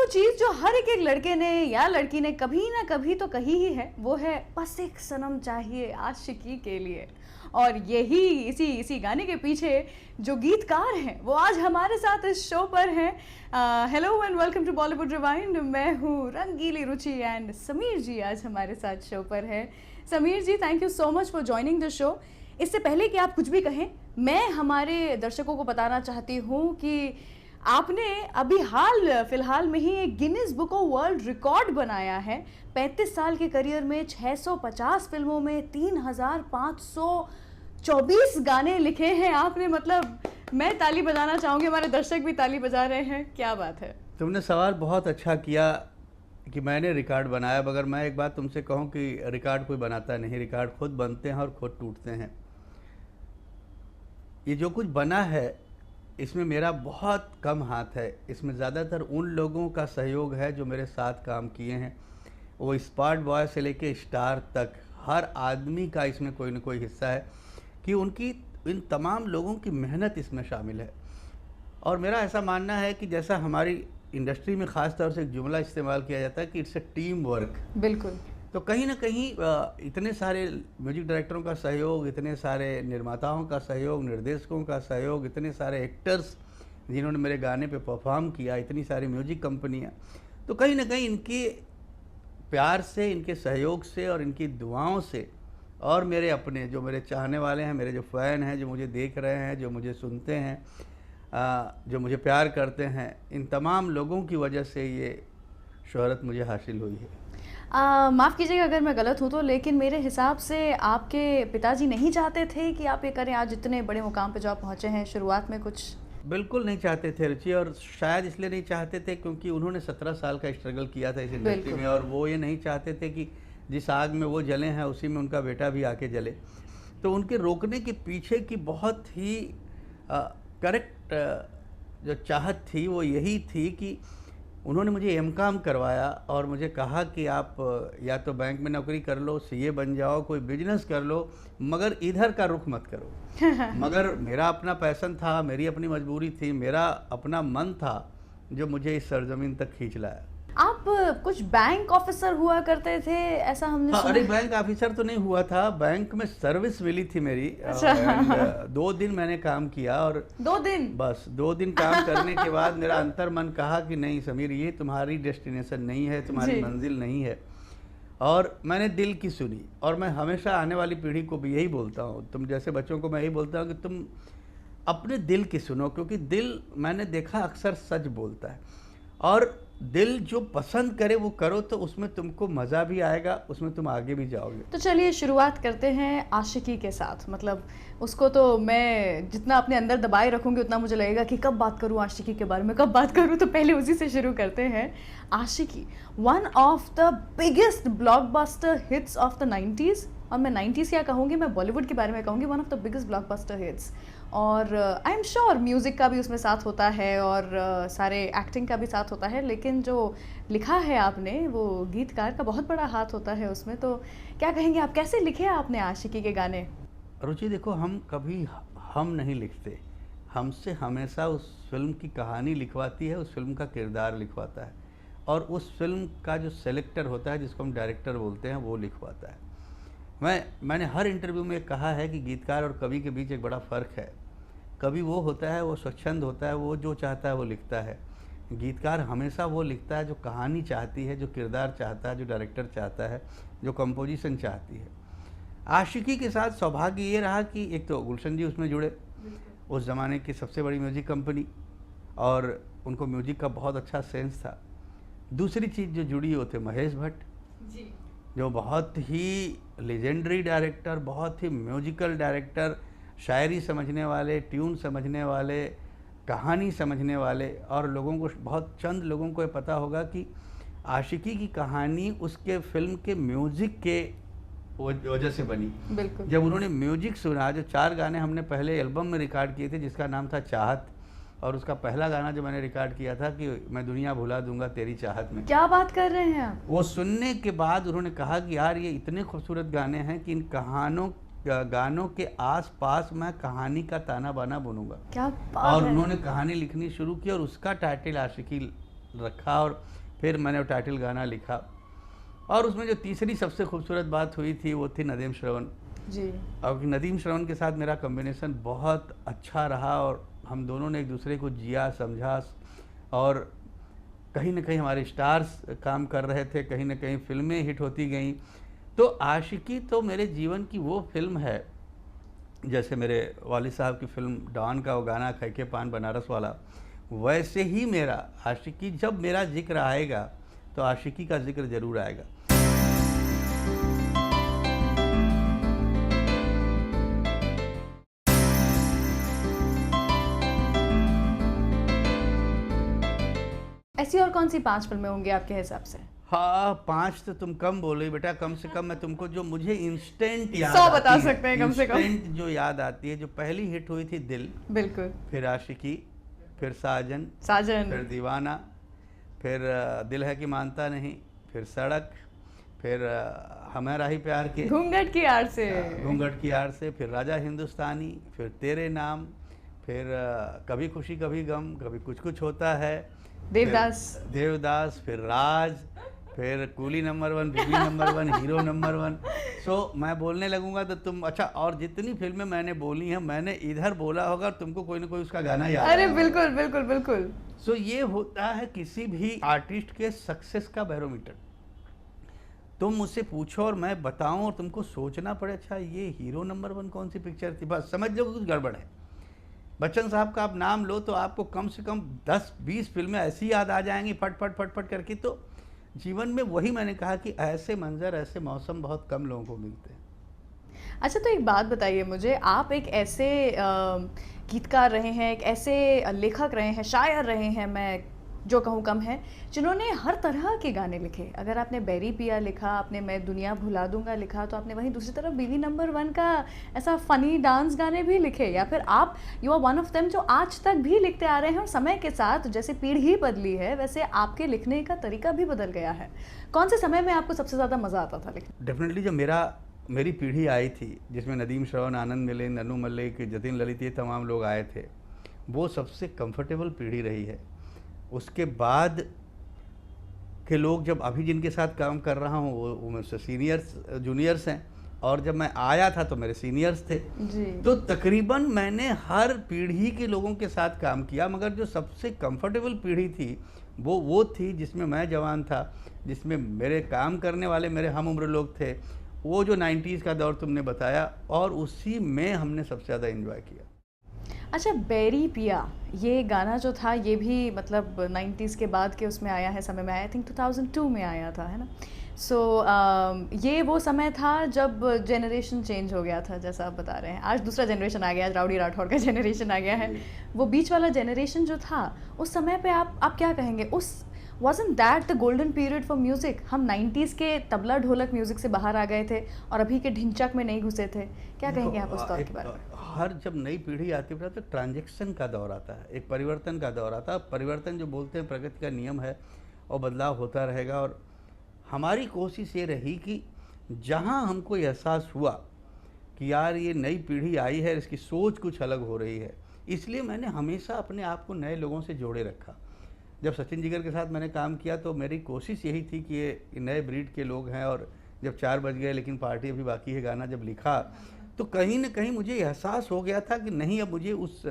वो चीज जो हर एक लड़के ने या लड़की ने कभी ना कभी तो कही ही है, वो है बस एक सनम चाहिए आशिकी के लिए। और यही इसी गाने के पीछे जो गीतकार हैं वो आज हमारे साथ इस शो पर हैं। Hello and welcome to Bollywood rewind. मैं हूँ रंगीली रुचि एंड समीर जी आज हमारे साथ शो पर है। Sameer ji, thank you so much for joining the show. इससे पहले कि आप कुछ भी कहें, मैं हमारे दर्शकों को बताना चाहती हूँ कि आपने अभी फिलहाल में ही एक Guinness book of world record बनाया है। 35 साल के करियर में 650 फिल्मों में 3524 गाने लिखे हैं आपने। मतलब मैं ताली बजाना चाहूँगी, हमारे दर्शक भी ताली बजा रहे हैं। क्या बात है। तुमने सवाल बहुत अच्छा किया कि मैंने रिकॉर्ड बनाया, मगर मैं एक बात तुमसे कहूं कि रिकॉर्ड कोई बनाता नहीं, रिकॉर्ड खुद बनते हैं और खुद टूटते हैं। ये जो कुछ बना है इसमें मेरा बहुत कम हाथ है, इसमें ज़्यादातर उन लोगों का सहयोग है जो मेरे साथ काम किए हैं। वो स्पॉट बॉय से लेके स्टार तक हर आदमी का इसमें कोई न कोई हिस्सा है कि उनकी इन तमाम लोगों की मेहनत इसमें शामिल है। और मेरा ऐसा मानना है कि जैसा हमारी इंडस्ट्री में ख़ास तौर से एक जुमला इस्तेमाल किया जाता है कि इट्स ए टीम वर्क। बिल्कुल। तो कहीं ना कहीं इतने सारे म्यूजिक डायरेक्टरों का सहयोग, इतने सारे निर्माताओं का सहयोग, निर्देशकों का सहयोग, इतने सारे एक्टर्स जिन्होंने मेरे गाने पे परफॉर्म किया, इतनी सारी म्यूजिक कंपनियां, तो कहीं ना कहीं इनके प्यार से, इनके सहयोग से और इनकी दुआओं से और मेरे अपने जो मेरे चाहने वाले हैं, मेरे जो फ़ैन हैं, जो मुझे देख रहे हैं, जो मुझे सुनते हैं, जो मुझे प्यार करते हैं, इन तमाम लोगों की वजह से ये शोहरत मुझे हासिल हुई है। माफ़ कीजिएगा अगर मैं गलत हूँ तो, लेकिन मेरे हिसाब से आपके पिताजी नहीं चाहते थे कि आप ये करें आज इतने बड़े मुकाम पे जो आप पहुँचे हैं। शुरुआत में कुछ बिल्कुल नहीं चाहते थे रुचि, और शायद इसलिए नहीं चाहते थे क्योंकि उन्होंने 17 साल का स्ट्रगल किया था इस इंडस्ट्री में, और वो ये नहीं चाहते थे कि जिस आग में वो जले हैं उसी में उनका बेटा भी आके जले। तो उनके रोकने के पीछे की बहुत ही करेक्ट जो चाहत थी वो यही थी कि उन्होंने मुझे एमकॉम करवाया और मुझे कहा कि आप या तो बैंक में नौकरी कर लो, सीए बन जाओ, कोई बिजनेस कर लो, मगर इधर का रुख मत करो। मगर मेरा अपना पैशन था, मेरी अपनी मजबूरी थी, मेरा अपना मन था जो मुझे इस सरजमीन तक खींच लाया। आप कुछ बैंक ऑफिसर हुआ करते थे, ऐसा हमने सुना। अरे बैंक ऑफिसर तो नहीं हुआ था, बैंक में सर्विस मिली थी मेरी। अच्छा। 2 दिन मैंने काम किया और 2 दिन बस 2 दिन काम करने के बाद मेरा अंतर मन कहा कि नहीं समीर, ये तुम्हारी डेस्टिनेशन नहीं है, तुम्हारी मंजिल नहीं है। और मैंने दिल की सुनी, और मैं हमेशा आने वाली पीढ़ी को भी यही बोलता हूँ, तुम जैसे बच्चों को मैं यही बोलता हूँ कि तुम अपने दिल की सुनो, क्योंकि दिल मैंने देखा अक्सर सच बोलता है, और दिल जो पसंद करे वो करो, तो उसमें तुमको मज़ा भी आएगा, उसमें तुम आगे भी जाओगे। तो चलिए शुरुआत करते हैं आशिकी के साथ। मतलब उसको तो मैं जितना अपने अंदर दबाए रखूंगी उतना मुझे लगेगा कि कब बात करूं आशिकी के बारे में, कब बात करूं, तो पहले उसी से शुरू करते हैं। Aashiqui one of the biggest blockbuster hits of the 90s, और मैं 90s क्या कहूँगी, मैं बॉलीवुड के बारे में कहूँगी, one of the biggest blockbuster hits. और आई एम श्योर म्यूज़िक का भी उसमें साथ होता है और सारे एक्टिंग का भी साथ होता है, लेकिन जो लिखा है आपने वो गीतकार का बहुत बड़ा हाथ होता है उसमें। तो क्या कहेंगे आप, कैसे लिखे आपने आशिकी के गाने? रुचि देखो, हम कभी हम नहीं लिखते, हमसे हमेशा उस फिल्म की कहानी लिखवाती है, उस फिल्म का किरदार लिखवाता है, और उस फिल्म का जो सेलेक्टर होता है, जिसको हम डायरेक्टर बोलते हैं, वो लिखवाता है। मैंने हर इंटरव्यू में कहा है कि गीतकार और कवि के बीच एक बड़ा फ़र्क है। कवि वो होता है, वो स्वच्छंद होता है, वो जो चाहता है वो लिखता है। गीतकार हमेशा वो लिखता है जो कहानी चाहती है, जो किरदार चाहता है, जो डायरेक्टर चाहता है, जो कंपोजिशन चाहती है। आशिकी के साथ सौभाग्य ये रहा कि एक तो गुलशन जी उसमें जुड़े, उस ज़माने की सबसे बड़ी म्यूज़िक कंपनी, और उनको म्यूज़िक का बहुत अच्छा सेंस था। दूसरी चीज़ जो जुड़ी वो थे महेश भट्ट जी, जो बहुत ही लेजेंडरी डायरेक्टर, बहुत ही म्यूजिकल डायरेक्टर, शायरी समझने वाले, ट्यून समझने वाले, कहानी समझने वाले, और लोगों को बहुत चंद लोगों को ये पता होगा कि आशिकी की कहानी उसके फिल्म के म्यूज़िक के वजह से बनी। बिल्कुल। जब उन्होंने म्यूजिक सुना, जो 4 गाने हमने पहले एल्बम में रिकॉर्ड किए थे जिसका नाम था चाहत, और उसका पहला गाना जो मैंने रिकॉर्ड किया था कि मैं दुनिया भुला दूंगा तेरी चाहत में। क्या बात कर रहे हैं आप? वो सुनने के बाद उन्होंने कहा कि यार ये इतने खूबसूरत गाने हैं कि इन गानों के आसपास मैं कहानी का ताना बाना बुनूंगा। क्या बात और है। उन्होंने कहानी लिखनी शुरू की और उसका टाइटल आशिकी रखा और फिर मैंने वो टाइटल गाना लिखा। और उसमें जो तीसरी सबसे खूबसूरत बात हुई थी वो थी नदीम श्रवण जी। और नदीम श्रवण के साथ मेरा कॉम्बिनेशन बहुत अच्छा रहा और हम दोनों ने एक दूसरे को जिया समझा और कहीं ना कहीं हमारे स्टार्स काम कर रहे थे, कहीं ना कहीं फिल्में हिट होती गईं। तो आशिकी तो मेरे जीवन की वो फिल्म है, जैसे मेरे वालिद साहब की फिल्म डॉन का वो गाना खैके पान बनारस वाला, वैसे ही मेरा आशिकी, जब मेरा जिक्र आएगा तो आशिकी का जिक्र ज़रूर आएगा। ऐसी और कौन सी 5 फिल्में होंगी आपके हिसाब से? हाँ, 5 तो तुम कम बोले बेटा, कम से कम मैं तुमको जो मुझे इंस्टेंट याद 100 बता आती है, सकते हैं कम से कम। इंस्टेंट जो याद आती है, जो पहली हिट हुई थी दिल, बिल्कुल। फिर आशिकी, फिर साजन, साजन। फिर दीवाना, फिर दिल है कि मानता नहीं, फिर सड़क, फिर हमारा ही प्यार के, घूंघट की आड़ से। घूंघट की आड़ से, फिर राजा हिंदुस्तानी, फिर तेरे नाम, फिर कभी खुशी कभी गम, कभी कुछ कुछ होता है, देवदास। फिर देवदास, फिर राज, फिर कूली नंबर 1, बीबी नंबर 1, हीरो नंबर 1। सो मैं बोलने लगूंगा तो तुम, अच्छा, और जितनी फिल्में मैंने बोली हैं मैंने इधर बोला होगा और तुमको कोई ना कोई उसका गाना याद अरे आएगा। बिल्कुल बिल्कुल बिल्कुल। सो ये होता है किसी भी आर्टिस्ट के सक्सेस का बैरोमीटर। तुम मुझसे पूछो और मैं बताऊं और तुमको सोचना पड़े, अच्छा ये हीरो नंबर 1 कौन सी पिक्चर थी, बस समझ लो कुछ गड़बड़ है। बच्चन साहब का आप नाम लो तो आपको कम से कम 10-20 फिल्में ऐसी याद आ जाएंगी फट फट फट फट करके। तो जीवन में वही मैंने कहा कि ऐसे मंजर, ऐसे मौसम बहुत कम लोगों को मिलते हैं। अच्छा, तो एक बात बताइए मुझे, आप एक ऐसे गीतकार रहे हैं, एक ऐसे लेखक रहे हैं, शायर रहे हैं, मैं जो कहूँ कम है, जिन्होंने हर तरह के गाने लिखे। अगर आपने बैरी पिया लिखा, आपने मैं दुनिया भुला दूंगा लिखा, तो आपने वहीं दूसरी तरफ बीवी नंबर 1 का ऐसा फ़नी डांस गाने भी लिखे, या फिर आप you are one of them जो आज तक भी लिखते आ रहे हैं। और समय के साथ जैसे पीढ़ी बदली है वैसे आपके लिखने का तरीका भी बदल गया है। कौन से समय में आपको सबसे ज़्यादा मज़ा आता था लिखने? डेफिनेटली जब मेरी पीढ़ी आई थी, जिसमें नदीम श्रवण, आनंद मिलिंद, नन्नू मल्लिक, जतिन ललित, ये तमाम लोग आए थे, वो सबसे कंफर्टेबल पीढ़ी रही है। उसके बाद के लोग, जब अभी जिनके साथ काम कर रहा हूँ वो मुझसे सीनियर्स जूनियर्स हैं, और जब मैं आया था तो मेरे सीनियर्स थे जी। तो तकरीबन मैंने हर पीढ़ी के लोगों के साथ काम किया, मगर जो सबसे कंफर्टेबल पीढ़ी थी वो थी जिसमें मैं जवान था, जिसमें मेरे काम करने वाले मेरे हम उम्र लोग थे। वो जो 90s का दौर तुमने बताया, और उसी में हमने सबसे ज़्यादा एंजॉय किया। अच्छा, बैरी पिया ये गाना जो था ये भी मतलब 90s के बाद के उसमें आया है, समय में आया, आई थिंक 2002 में आया था, है ना? सो ये वो समय था जब जनरेशन चेंज हो गया था, जैसा आप बता रहे हैं। आज दूसरा जनरेशन आ गया, आज राउडी राठौड़ का जनरेशन आ गया है। वो बीच वाला जनरेशन जो था उस समय पे आप क्या कहेंगे? उस wasn't that the golden period for music? हम 90s के तबला ढोलक म्यूजिक से बाहर आ गए थे और अभी के ढिंचक में नहीं घुसे थे। क्या कहेंगे आप उस दौर के बारे में? हर जब नई पीढ़ी आती है तो ट्रांजेक्शन का दौर आता है, एक परिवर्तन का दौर आता है। परिवर्तन जो बोलते हैं प्रगति का नियम है और बदलाव होता रहेगा। और हमारी कोशिश ये रही कि जहाँ हमको एहसास हुआ कि यार ये नई पीढ़ी आई है, इसकी सोच कुछ अलग हो रही है, इसलिए मैंने हमेशा अपने आप को नए लोगों से जोड़े रखा। जब सचिन जिगर के साथ मैंने काम किया तो मेरी कोशिश यही थी कि ये नए ब्रीड के लोग हैं, और जब 4 बज गए लेकिन पार्टी अभी बाकी है गाना जब लिखा तो कहीं ना कहीं मुझे एहसास हो गया था कि नहीं, अब मुझे उस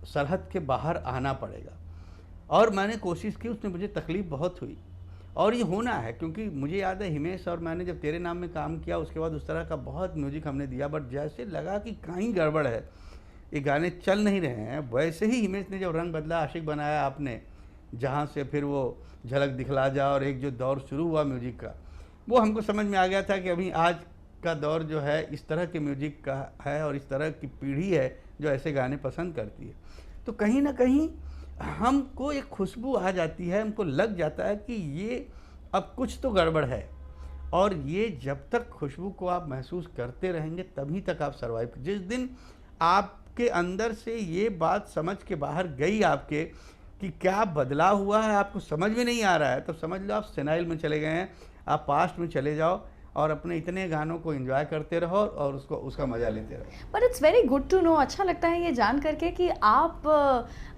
सरहद के बाहर आना पड़ेगा। और मैंने कोशिश की, उसमें मुझे तकलीफ़ बहुत हुई और ये होना है, क्योंकि मुझे याद है हिमेश और मैंने जब तेरे नाम में काम किया उसके बाद उस तरह का बहुत म्यूजिक हमने दिया, बट जैसे लगा कि कहीं गड़बड़ है, ये गाने चल नहीं रहे हैं। वैसे ही हिमेश ने जब रंग बदला आशिक बनाया आपने, जहाँ से फिर वो झलक दिखला जा और एक जो दौर शुरू हुआ म्यूजिक का, वो हमको समझ में आ गया था कि अभी आज का दौर जो है इस तरह के म्यूजिक का है और इस तरह की पीढ़ी है जो ऐसे गाने पसंद करती है। तो कहीं ना कहीं हमको एक खुशबू आ जाती है, हमको लग जाता है कि ये अब कुछ तो गड़बड़ है। और ये जब तक खुशबू को आप महसूस करते रहेंगे तभी तक आप सर्वाइव। जिस दिन आपके अंदर से ये बात समझ के बाहर गई आपके कि क्या बदलाव हुआ है, आपको समझ में नहीं आ रहा है, तब समझ लो आप सेनाइल में चले गए हैं, आप पास्ट में चले जाओ। और अपने इतने गानों को एंजॉय करते रहो और उसको उसका मज़ा लेते रहो। But it's very good to know, अच्छा लगता है ये जान करके कि आप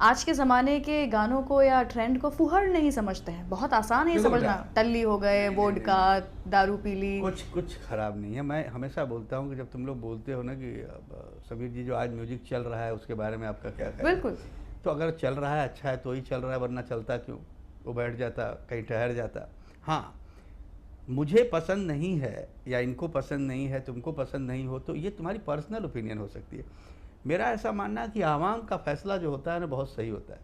आज के ज़माने के गानों को या ट्रेंड को फुहड़ नहीं समझते हैं। बहुत आसान है ये देखो समझना, बेटा, टल्ली हो गए, नहीं, वोडका, दारू पी ली। कुछ कुछ खराब नहीं है। मैं हमेशा बोलता हूँ कि जब तुम लोग बोलते हो ना कि समीर जी जो आज म्यूजिक चल रहा है उसके बारे में आपका क्या ख्याल है, बिल्कुल। तो अगर चल रहा है अच्छा है तो ही चल रहा है, वरना चलता क्यों, वो बैठ जाता कहीं ठहर जाता। हाँ, मुझे पसंद नहीं है या इनको पसंद नहीं है, तुमको पसंद नहीं हो, तो ये तुम्हारी पर्सनल ओपिनियन हो सकती है। मेरा ऐसा मानना है कि आवाम का फैसला जो होता है ना बहुत सही होता है।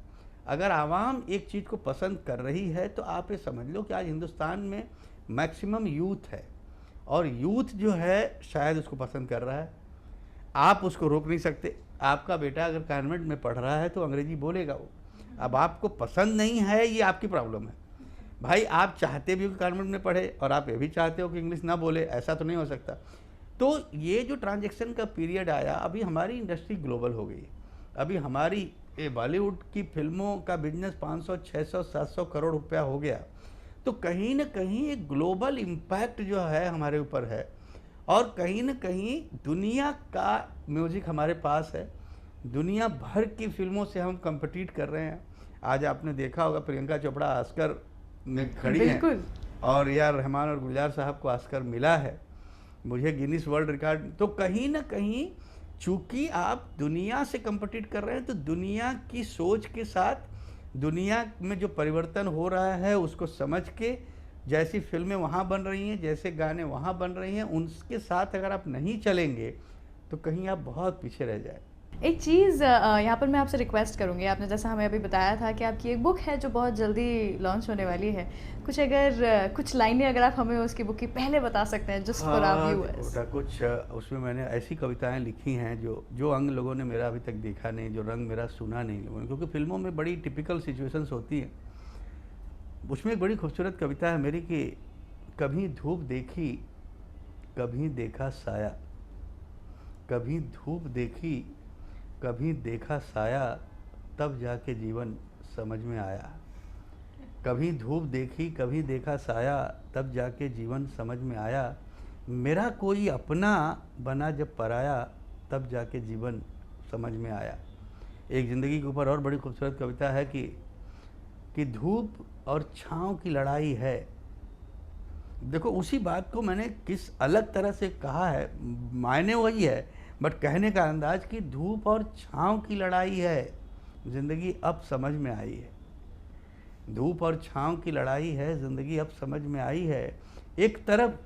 अगर आवाम एक चीज़ को पसंद कर रही है तो आप ये समझ लो कि आज हिंदुस्तान में मैक्सिमम यूथ है और यूथ जो है शायद उसको पसंद कर रहा है। आप उसको रोक नहीं सकते। आपका बेटा अगर कॉन्वेंट में पढ़ रहा है तो अंग्रेजी बोलेगा वो। अब आपको पसंद नहीं है, ये आपकी प्रॉब्लम है। भाई आप चाहते भी हो कि कॉन्वेंट में पढ़े और आप ये भी चाहते हो कि इंग्लिश ना बोले, ऐसा तो नहीं हो सकता। तो ये जो ट्रांजैक्शन का पीरियड आया, अभी हमारी इंडस्ट्री ग्लोबल हो गई। अभी हमारी बॉलीवुड की फिल्मों का बिजनेस 500, 600, 700 करोड़ रुपया हो गया। तो कहीं ना कहीं एक ग्लोबल इम्पैक्ट जो है हमारे ऊपर है और कहीं ना कहीं दुनिया का म्यूज़िक हमारे पास है। दुनिया भर की फिल्मों से हम compete कर रहे हैं। आज आपने देखा होगा प्रियंका चोपड़ा ऑस्कर में खड़ी हैं बिल्कुल। और या रहमान और गुलजार साहब को ऑस्कर मिला है, मुझे गिनीज वर्ल्ड रिकॉर्ड। तो कहीं ना कहीं चूंकि आप दुनिया से compete कर रहे हैं तो दुनिया की सोच के साथ दुनिया में जो परिवर्तन हो रहा है उसको समझ के जैसी फिल्में वहाँ बन रही हैं, जैसे गाने वहाँ बन रही हैं, उनके साथ अगर आप नहीं चलेंगे तो कहीं आप बहुत पीछे रह जाए। एक चीज़ यहाँ पर मैं आपसे रिक्वेस्ट करूँगी, आपने जैसा हमें अभी बताया था कि आपकी एक बुक है जो बहुत जल्दी लॉन्च होने वाली है। कुछ अगर कुछ लाइनें अगर आप हमें उसकी बुक की पहले बता सकते हैं जस्ट फॉर आवर व्यूअर्स। बेटा कुछ उसमें मैंने ऐसी कविताएं लिखी हैं जो अंग लोगों ने मेरा अभी तक देखा नहीं, जो रंग मेरा सुना नहीं लोगों ने, क्योंकि फिल्मों में बड़ी टिपिकल सिचुएशंस होती हैं। उसमें एक बड़ी खूबसूरत कविता है मेरी कि कभी धूप देखी कभी देखा साया, कभी धूप देखी कभी देखा साया, तब जाके जीवन समझ में आया। कभी धूप देखी कभी देखा साया, तब जाके जीवन समझ में आया। मेरा कोई अपना बना जब पराया, तब जाके जीवन समझ में आया। एक ज़िंदगी के ऊपर और बड़ी खूबसूरत कविता है कि धूप और छाँव की लड़ाई है। देखो उसी बात को मैंने किस अलग तरह से कहा है, मायने वही है बट कहने का अंदाज कि धूप और छाँव की लड़ाई है, ज़िंदगी अब समझ में आई है। धूप और छाँव की लड़ाई है, ज़िंदगी अब समझ में आई है। एक तरफ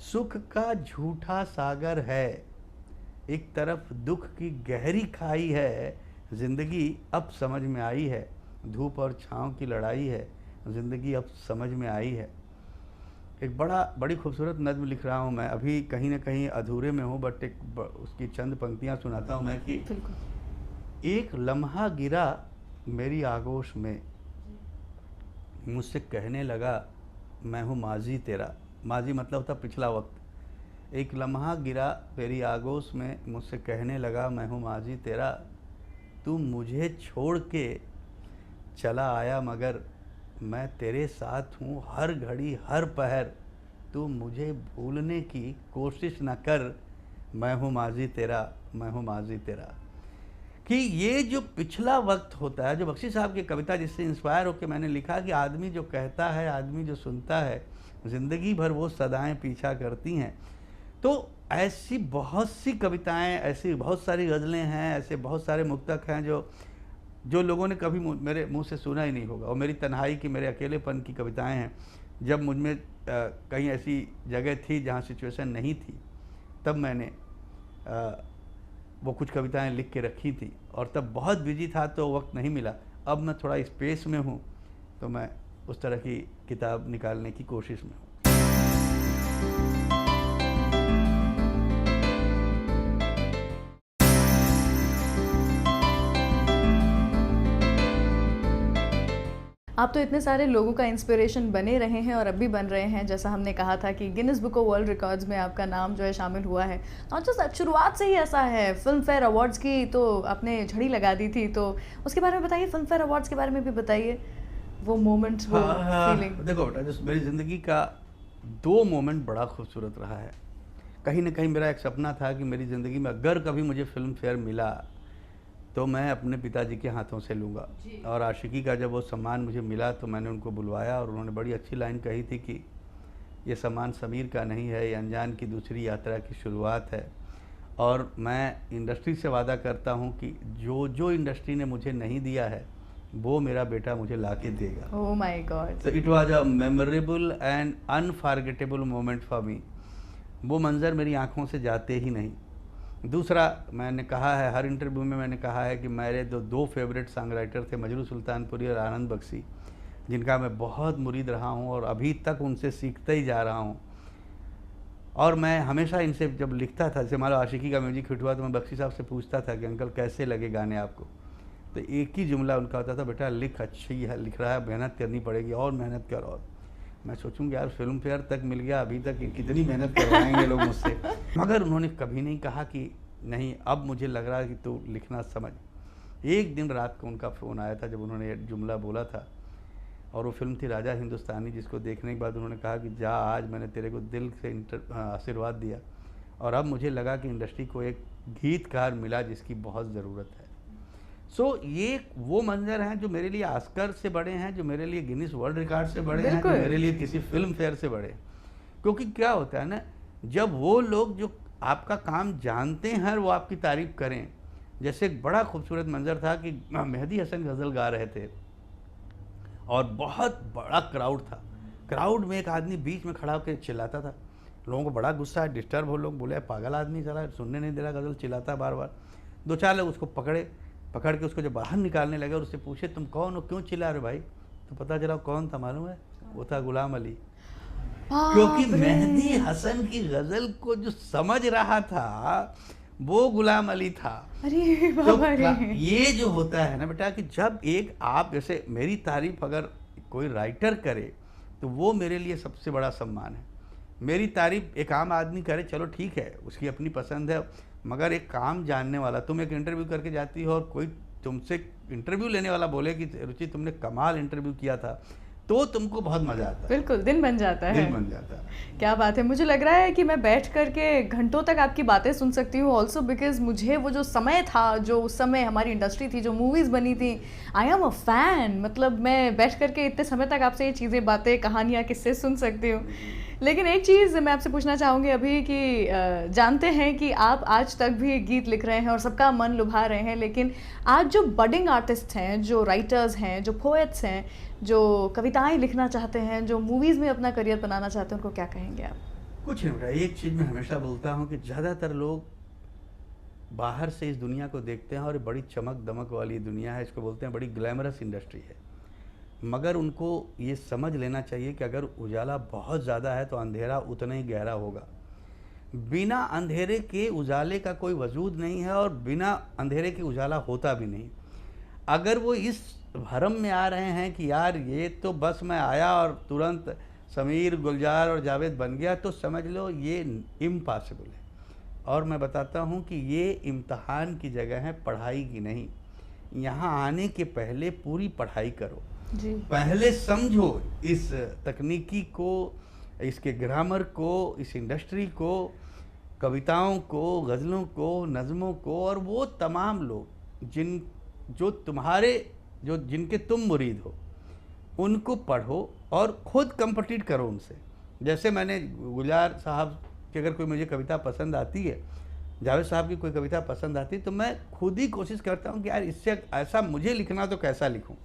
सुख का झूठा सागर है, एक तरफ दुख की गहरी खाई है, ज़िंदगी अब समझ में आई है। धूप और छाँव की लड़ाई है, ज़िंदगी अब समझ में आई है। एक बड़ी खूबसूरत नज़्म लिख रहा हूँ मैं, अभी कहीं ना कहीं अधूरे में हूँ बट उसकी चंद पंक्तियाँ सुनाता हूँ मैं कि एक लम्हा गिरा मेरी आगोश में, मुझसे कहने लगा मैं हूँ माजी तेरा। माजी मतलब होता पिछला वक्त। एक लम्हा गिरा मेरी आगोश में, मुझसे कहने लगा मैं हूँ माजी तेरा। तू मुझे छोड़ के चला आया मगर मैं तेरे साथ हूँ हर घड़ी हर पहर। तू मुझे भूलने की कोशिश न कर, मैं हूँ माजी तेरा, मैं हूँ माजी तेरा। कि ये जो पिछला वक्त होता है, जो बख्शी साहब की कविता जिससे इंस्पायर होकर मैंने लिखा कि आदमी जो कहता है, आदमी जो सुनता है, ज़िंदगी भर वो सदाएं पीछा करती हैं। तो ऐसी बहुत सी कविताएं, ऐसी बहुत सारी गज़लें हैं, ऐसे बहुत सारे मुक्तक हैं जो लोगों ने कभी मेरे मुंह से सुना ही नहीं होगा। और मेरी तन्हाई की, मेरे अकेलेपन की कविताएं हैं। जब मुझ में कहीं ऐसी जगह थी जहाँ सिचुएशन नहीं थी, तब मैंने वो कुछ कविताएं लिख के रखी थी और तब बहुत बिजी था तो वक्त नहीं मिला। अब मैं थोड़ा स्पेस में हूँ तो मैं उस तरह की किताब निकालने की कोशिश में हूँ। आप तो इतने सारे लोगों का इंस्पिरेशन बने रहे हैं और अब भी बन रहे हैं। जैसा हमने कहा था कि Guinness book of world records में आपका नाम जो है शामिल हुआ है। नॉट जस्ट शुरुआत से ही ऐसा है। फिल्म फेयर अवार्ड्स की तो आपने झड़ी लगा दी थी, तो उसके बारे में बताइए, फिल्म फेयर अवार्ड्स के बारे में भी बताइए, वो मोमेंट्स, वो फीलिंग। देखो बेटा, जो मेरी ज़िंदगी का 2 मोमेंट बड़ा खूबसूरत रहा है। कहीं न कहीं मेरा एक सपना था कि मेरी ज़िंदगी में अगर कभी मुझे फ़िल्म फेयर मिला, तो मैं अपने पिताजी के हाथों से लूँगा। और आशिकी का जब वो सम्मान मुझे मिला तो मैंने उनको बुलवाया और उन्होंने बड़ी अच्छी लाइन कही थी कि ये सम्मान समीर का नहीं है, ये अनजान की दूसरी यात्रा की शुरुआत है। और मैं इंडस्ट्री से वादा करता हूँ कि जो इंडस्ट्री ने मुझे नहीं दिया है, वो मेरा बेटा मुझे ला के देगा। Oh my God. So it was a memorable and unforgettable moment for me। वो मंज़र मेरी आंखों से जाते ही नहीं। दूसरा, मैंने कहा है हर इंटरव्यू में, मैंने कहा है कि मेरे दो फेवरेट सॉन्ग राइटर थे, मजरू सुल्तानपुरी और आनंद बख्शी, जिनका मैं बहुत मुरीद रहा हूँ और अभी तक उनसे सीखता ही जा रहा हूँ। और मैं हमेशा इनसे जब लिखता था, जैसे मान लो आशिकी का म्यूजिक हिट हुआ, तो मैं बख्शी साहब से पूछता था कि अंकल कैसे लगे गाने आपको, तो एक ही जुमला उनका होता था, बेटा लिख अच्छी है, लिख रहा है, मेहनत करनी पड़ेगी और मेहनत कर। और मैं सोचूंगा यार फिल्म फेयर तक मिल गया, अभी तक कितनी मेहनत करवाएंगे लोग मुझसे। मगर उन्होंने कभी नहीं कहा कि नहीं अब मुझे लग रहा है कि तू लिखना समझ। एक दिन रात को उनका फ़ोन आया था जब उन्होंने ये जुमला बोला था, और वो फिल्म थी राजा हिंदुस्तानी, जिसको देखने के बाद उन्होंने कहा कि जा आज मैंने तेरे को दिल से आशीर्वाद दिया और अब मुझे लगा कि इंडस्ट्री को एक गीतकार मिला जिसकी बहुत ज़रूरत है। ये वो मंजर हैं जो मेरे लिए ऑस्कर से बड़े हैं, जो मेरे लिए गिनीज वर्ल्ड रिकॉर्ड से बड़े हैं, जो मेरे लिए किसी फिल्म फेयर से बड़े। क्योंकि क्या होता है ना, जब वो लोग जो आपका काम जानते हैं वो आपकी तारीफ करें। जैसे एक बड़ा खूबसूरत मंजर था कि मेहदी हसन गज़ल गा रहे थे और बहुत बड़ा क्राउड था। क्राउड में एक आदमी बीच में खड़ा होकर चिल्लाता था, लोगों को बड़ा गुस्सा है, डिस्टर्ब हो, लोग बोले पागल आदमी चला सुनने नहीं दे रहा, गज़ल चिल्लाता बार बार। 2-4 लोग उसको पकड़ के उसको जब बाहर निकालने लगे और उससे पूछे तुम कौन हो, क्यों चिल्ला रहे भाई, तो पता चला कौन था मालूम है, वो था गुलाम अली। क्योंकि मेहदी हसन की गज़ल को जो समझ रहा था वो गुलाम अली था। अरे तो बाबा ये जो होता है ना बेटा कि जब एक आप जैसे मेरी तारीफ अगर कोई राइटर करे तो वो मेरे लिए सबसे बड़ा सम्मान है। मेरी तारीफ एक आम आदमी करे, चलो ठीक है, उसकी अपनी पसंद है, मगर एक काम जानने वाला, तुम एक इंटरव्यू करके जाती हो और कोई तुमसे इंटरव्यू लेने वाला बोले कि रुचि तुमने कमाल इंटरव्यू किया था, तो तुमको बहुत मज़ा आता है। बिल्कुल, दिन बन जाता है। दिन बन जाता है। क्या बात है, मुझे लग रहा है कि मैं बैठ करके घंटों तक आपकी बातें सुन सकती हूँ। ऑल्सो बिकॉज मुझे वो जो समय था, जो उस समय हमारी इंडस्ट्री थी, जो मूवीज़ बनी थी, आई एम अ फैन। मतलब मैं बैठ करके इतने समय तक आपसे ये चीज़ें, बातें, कहानियाँ, किस्से सुन सकती हूँ। लेकिन एक चीज़ मैं आपसे पूछना चाहूँगी अभी कि जानते हैं कि आप आज तक भी गीत लिख रहे हैं और सबका मन लुभा रहे हैं, लेकिन आज जो बडिंग आर्टिस्ट हैं, जो राइटर्स हैं, जो पोएट्स हैं, जो कविताएं लिखना चाहते हैं, जो मूवीज़ में अपना करियर बनाना चाहते हैं, उनको क्या कहेंगे आप? कुछ नहीं बेटा, एक चीज़ मैं हमेशा बोलता हूँ कि ज़्यादातर लोग बाहर से इस दुनिया को देखते हैं और ये बड़ी चमक दमक वाली दुनिया है, इसको बोलते हैं बड़ी ग्लैमरस इंडस्ट्री है, मगर उनको ये समझ लेना चाहिए कि अगर उजाला बहुत ज़्यादा है तो अंधेरा उतना ही गहरा होगा। बिना अंधेरे के उजाले का कोई वजूद नहीं है और बिना अंधेरे के उजाला होता भी नहीं। अगर वो इस भरम में आ रहे हैं कि यार ये तो बस मैं आया और तुरंत समीर, गुलजार और जावेद बन गया, तो समझ लो ये इम्पॉसिबल है। और मैं बताता हूँ कि ये इम्तहान की जगह है, पढ़ाई की नहीं। यहाँ आने के पहले पूरी पढ़ाई करो जी। पहले समझो इस तकनीकी को, इसके ग्रामर को, इस इंडस्ट्री को, कविताओं को, गज़लों को, नज़मों को, और वो तमाम लोग जिनके तुम मुरीद हो उनको पढ़ो और ख़ुद कम्पीट करो उनसे। जैसे मैंने गुलजार साहब की अगर कोई मुझे कविता पसंद आती है, जावेद साहब की कोई कविता पसंद आती है, तो मैं खुद ही कोशिश करता हूँ कि यार इससे ऐसा मुझे लिखना तो कैसा लिखूँ।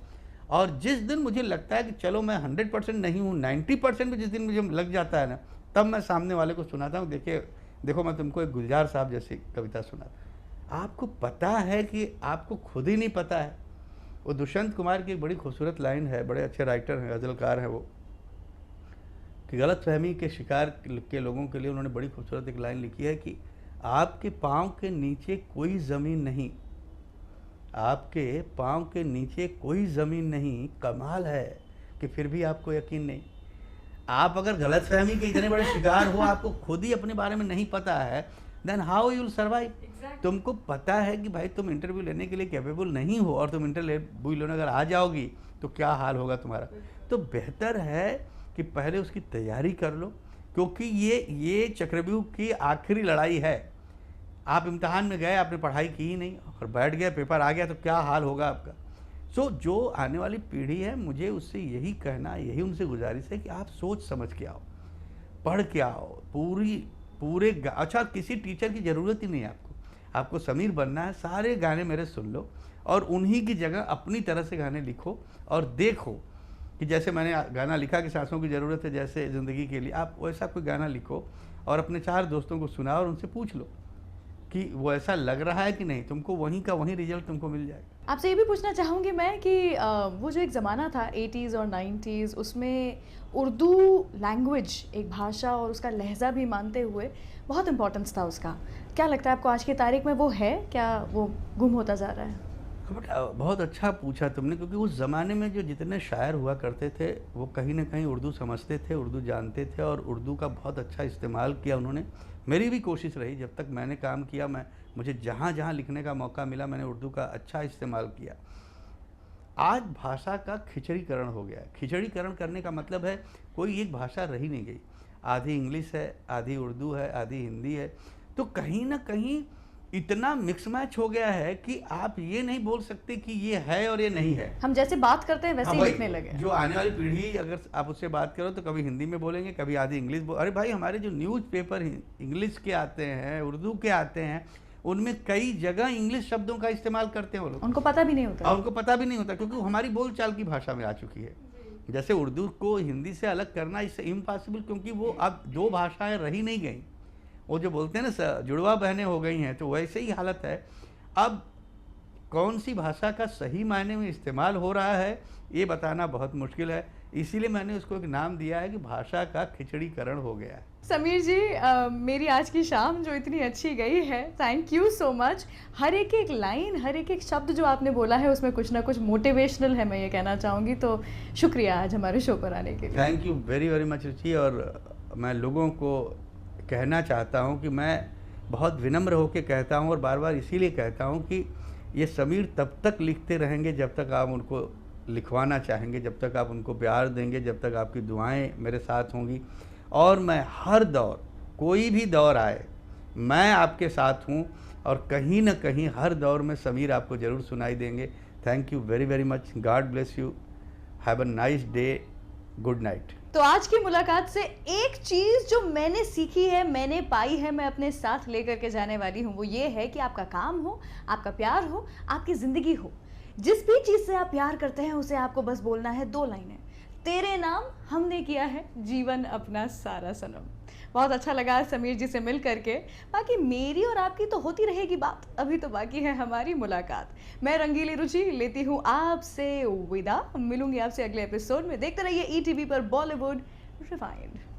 और जिस दिन मुझे लगता है कि चलो मैं 100% नहीं हूँ, 90% भी जिस दिन मुझे लग जाता है ना, तब मैं सामने वाले को सुनाता हूँ, देखो मैं तुमको एक गुलजार साहब जैसी कविता सुनाता। आपको पता है कि आपको खुद ही नहीं पता है। वो दुष्यंत कुमार की एक बड़ी खूबसूरत लाइन है, बड़े अच्छे राइटर हैं, गज़लकार हैं वो, कि गलतफहमी के शिकार के लोगों के लिए उन्होंने बड़ी खूबसूरत एक लाइन लिखी है कि आपके पाँव के नीचे कोई ज़मीन नहीं, आपके पाँव के नीचे कोई ज़मीन नहीं, कमाल है कि फिर भी आपको यकीन नहीं। आप अगर गलतफहमी के इतने बड़े शिकार हो, आपको खुद ही अपने बारे में नहीं पता है, then how you will survive. तुमको पता है कि भाई तुम इंटरव्यू लेने के लिए कैपेबल नहीं हो और तुम इंटरव्यू लेने अगर आ जाओगी तो क्या हाल होगा तुम्हारा। तो बेहतर है कि पहले उसकी तैयारी कर लो, क्योंकि ये चक्रव्यूह की आखिरी लड़ाई है। आप इम्तिहान में गए, आपने पढ़ाई की ही नहीं और बैठ गए, पेपर आ गया तो क्या हाल होगा आपका। सो जो आने वाली पीढ़ी है, मुझे उससे यही कहना, यही उनसे गुजारिश है कि आप सोच समझ के आओ, पढ़ के आओ, अच्छा किसी टीचर की ज़रूरत ही नहीं है आपको समीर बनना है, सारे गाने मेरे सुन लो और उन्हीं की जगह अपनी तरह से गाने लिखो और देखो कि जैसे मैंने गाना लिखा कि सांसों की ज़रूरत है जैसे ज़िंदगी के लिए, आप वैसा कोई गाना लिखो और अपने 4 दोस्तों को सुनाओ और उनसे पूछ लो कि वो ऐसा लग रहा है कि नहीं, तुमको वहीं का वहीं रिजल्ट तुमको मिल जाएगा। आपसे ये भी पूछना चाहूँगी मैं कि वो जो एक ज़माना था 80s और 90s, उसमें उर्दू लैंग्वेज, एक भाषा और उसका लहजा भी मानते हुए बहुत इम्पोर्टेंस था उसका। क्या लगता है आपको आज की तारीख में वो है, क्या वो गुम होता जा रहा है? बट बहुत अच्छा पूछा तुमने, क्योंकि उस ज़माने में जो जितने शायर हुआ करते थे वो कहीं ना कहीं उर्दू समझते थे, उर्दू जानते थे और उर्दू का बहुत अच्छा इस्तेमाल किया उन्होंने। मेरी भी कोशिश रही, जब तक मैंने काम किया, मुझे जहाँ जहाँ लिखने का मौका मिला मैंने उर्दू का अच्छा इस्तेमाल किया। आज भाषा का खिचड़ीकरण हो गया है। खिचड़ीकरण करने का मतलब है कोई एक भाषा रही नहीं गई, आधी इंग्लिश है, आधी उर्दू है, आधी हिंदी है, तो कहीं ना कहीं इतना मिक्स मैच हो गया है कि आप ये नहीं बोल सकते कि ये है और ये नहीं है। हम जैसे बात करते हैं वैसे हाँ ही भाई, लिखने लगे। जो आने वाली पीढ़ी अगर आप उससे बात करो तो कभी हिंदी में बोलेंगे, कभी आधी इंग्लिश अरे भाई, हमारे जो न्यूज़पेपर इंग्लिश के आते हैं, उर्दू के आते हैं, उनमें कई जगह इंग्लिश शब्दों का इस्तेमाल करते हैं वो लोग, उनको पता भी नहीं होता। और उनको पता भी नहीं होता क्योंकि वो हमारी बोलचाल की भाषा में आ चुकी है। जैसे उर्दू को हिंदी से अलग करना इससे इम्पॉसिबल, क्योंकि वो अब 2 भाषाएं रही नहीं गई। वो जो बोलते हैं ना जुड़वा बहनें हो गई हैं, तो वैसे ही हालत है। अब कौन सी भाषा का सही मायने में इस्तेमाल हो रहा है ये बताना बहुत मुश्किल है, इसीलिए मैंने उसको एक नाम दिया है कि भाषा का खिचड़ीकरण हो गया है। समीर जी, मेरी आज की शाम जो इतनी अच्छी गई है, थैंक यू सो मच। हर एक लाइन, हर एक शब्द जो आपने बोला है उसमें कुछ ना कुछ मोटिवेशनल है, मैं ये कहना चाहूँगी। तो शुक्रिया आज हमारे शो पर आने के लिए। Thank you very very much Ruchi. और मैं लोगों को कहना चाहता हूँ कि मैं बहुत विनम्र होकर कहता हूँ और बार बार इसीलिए कहता हूँ कि ये समीर तब तक लिखते रहेंगे जब तक आप उनको लिखवाना चाहेंगे, जब तक आप उनको प्यार देंगे, जब तक आपकी दुआएं मेरे साथ होंगी। और मैं हर दौर, कोई भी दौर आए, मैं आपके साथ हूँ और कहीं ना कहीं हर दौर में समीर आपको ज़रूर सुनाई देंगे। Thank you very very much. God bless you. Have a nice day. Good night. तो आज की मुलाकात से एक चीज जो मैंने सीखी है, मैंने पाई है, मैं अपने साथ लेकर के जाने वाली हूँ, वो ये है कि आपका काम हो, आपका प्यार हो, आपकी जिंदगी हो, जिस भी चीज से आप प्यार करते हैं उसे आपको बस बोलना है 2 लाइनें, तेरे नाम हमने किया है जीवन अपना सारा सनम। बहुत अच्छा लगा समीर जी से मिल करके। बाकी मेरी और आपकी तो होती रहेगी बात, अभी तो बाकी है हमारी मुलाकात। मैं रंगीली रुचि लेती हूँ आपसे विदा, मिलूंगी आपसे अगले एपिसोड में। देखते रहिए ETV पर बॉलीवुड रिफाइंड।